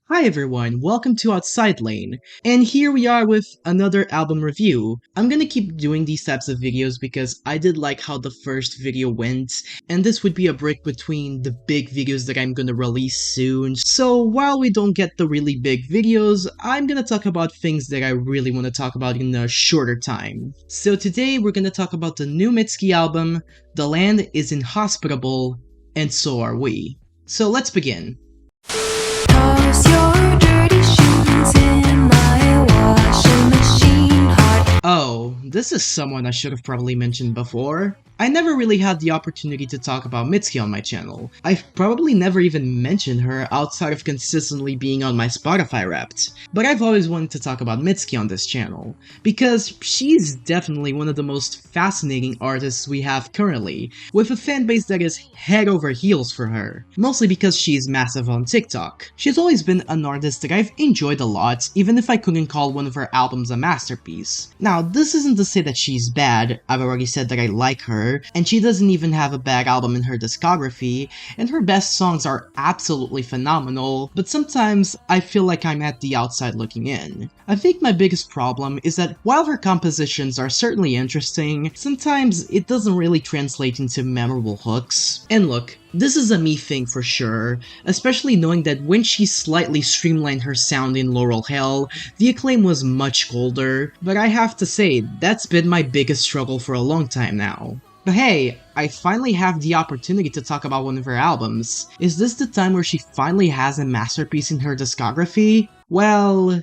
Hi everyone, welcome to Outside Lane, and here we are with another album review. I'm gonna keep doing these types of videos because I did like how the first video went, and this would be a break between the big videos that I'm gonna release soon. So while we don't get the really big videos, I'm gonna talk about things that I really want to talk about in a shorter time. So today we're gonna talk about the new Mitski album, The Land is Inhospitable, and so are we. So let's begin. Toss your dirty shoes in my washing machine. Oh, this is someone I should have probably mentioned before. I never really had the opportunity to talk about Mitski on my channel. I've probably never even mentioned her outside of consistently being on my Spotify Wrapped. But I've always wanted to talk about Mitski on this channel, because she's definitely one of the most fascinating artists we have currently, with a fanbase that is head over heels for her, mostly because she's massive on TikTok. She's always been an artist that I've enjoyed a lot, even if I couldn't call one of her albums a masterpiece. Now, this isn't to say that she's bad. I've already said that I like her, and she doesn't even have a bad album in her discography, and her best songs are absolutely phenomenal, but sometimes I feel like I'm at the outside looking in. I think my biggest problem is that while her compositions are certainly interesting, sometimes it doesn't really translate into memorable hooks. And look, this is a me thing for sure, especially knowing that when she slightly streamlined her sound in Laurel Hell, the acclaim was much colder, but I have to say, that's been my biggest struggle for a long time now. But hey, I finally have the opportunity to talk about one of her albums. Is this the time where she finally has a masterpiece in her discography? Well,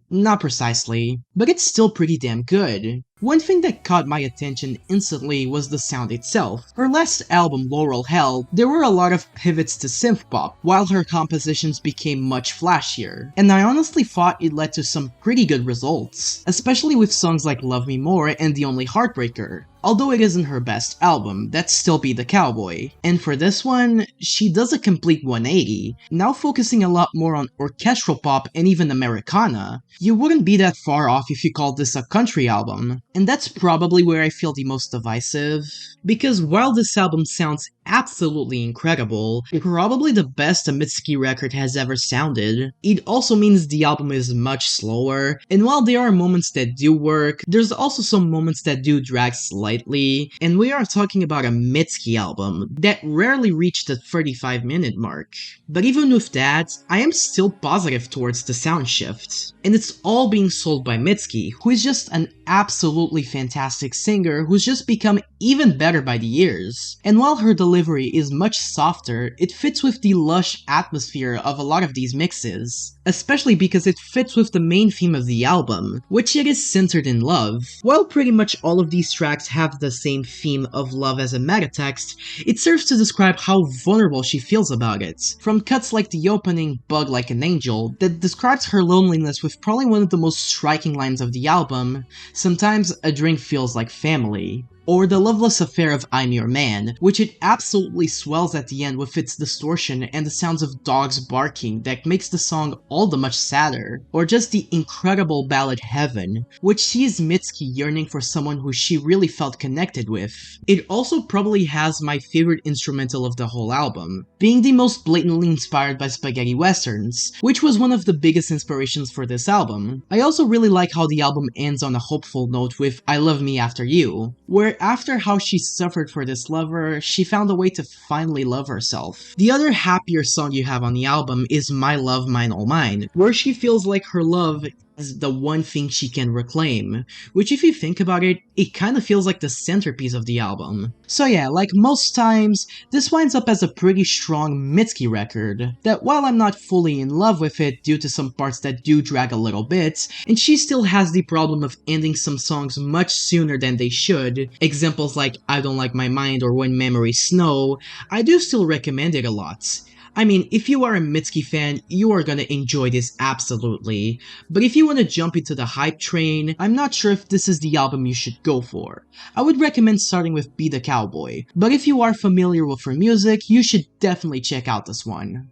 not precisely, but it's still pretty damn good. One thing that caught my attention instantly was the sound itself. Her last album, Laurel Hell, there were a lot of pivots to synthpop, while her compositions became much flashier, and I honestly thought it led to some pretty good results, especially with songs like Love Me More and The Only Heartbreaker. Although it isn't her best album, that's Still Be the Cowboy. And for this one, she does a complete 180, now focusing a lot more on orchestral pop and even Americana. You wouldn't be that far off if you called this a country album. And that's probably where I feel the most divisive, because while this album sounds absolutely incredible, probably the best a Mitski record has ever sounded, it also means the album is much slower, and while there are moments that do work, there's also some moments that do drag slightly, and we are talking about a Mitski album that rarely reached the 35-minute mark. But even with that, I am still positive towards the sound shift. And it's all being sold by Mitski, who is just an absolutely fantastic singer who's just become even better by the years. And while her delivery is much softer, it fits with the lush atmosphere of a lot of these mixes, especially because it fits with the main theme of the album, which it is centered in love. While pretty much all of these tracks have the same theme of love as a metatext, it serves to describe how vulnerable she feels about it, from cuts like the opening Bug Like an Angel that describes her loneliness with probably one of the most striking lines of the album, "Sometimes a drink feels like family," or the loveless affair of I'm Your Man, which it absolutely swells at the end with its distortion and the sounds of dogs barking that makes the song all the much sadder, or just the incredible ballad Heaven, which sees Mitski yearning for someone who she really felt connected with. It also probably has my favorite instrumental of the whole album, being the most blatantly inspired by spaghetti westerns, which was one of the biggest inspirations for this album. I also really like how the album ends on a hopeful note with I Love Me After You, where after how she suffered for this lover, she found a way to finally love herself. The other happier song you have on the album is My Love, Mine All Mine, where she feels like her love is the one thing she can reclaim, which if you think about it, it kinda feels like the centerpiece of the album. So yeah, like most times, this winds up as a pretty strong Mitski record, that while I'm not fully in love with it due to some parts that do drag a little bit, and she still has the problem of ending some songs much sooner than they should, examples like I Don't Like My Mind or When Memories Snow, I do still recommend it a lot. I mean, if you are a Mitski fan, you are gonna enjoy this absolutely, but if you wanna jump into the hype train, I'm not sure if this is the album you should go for. I would recommend starting with Be the Cowboy, but if you are familiar with her music, you should definitely check out this one.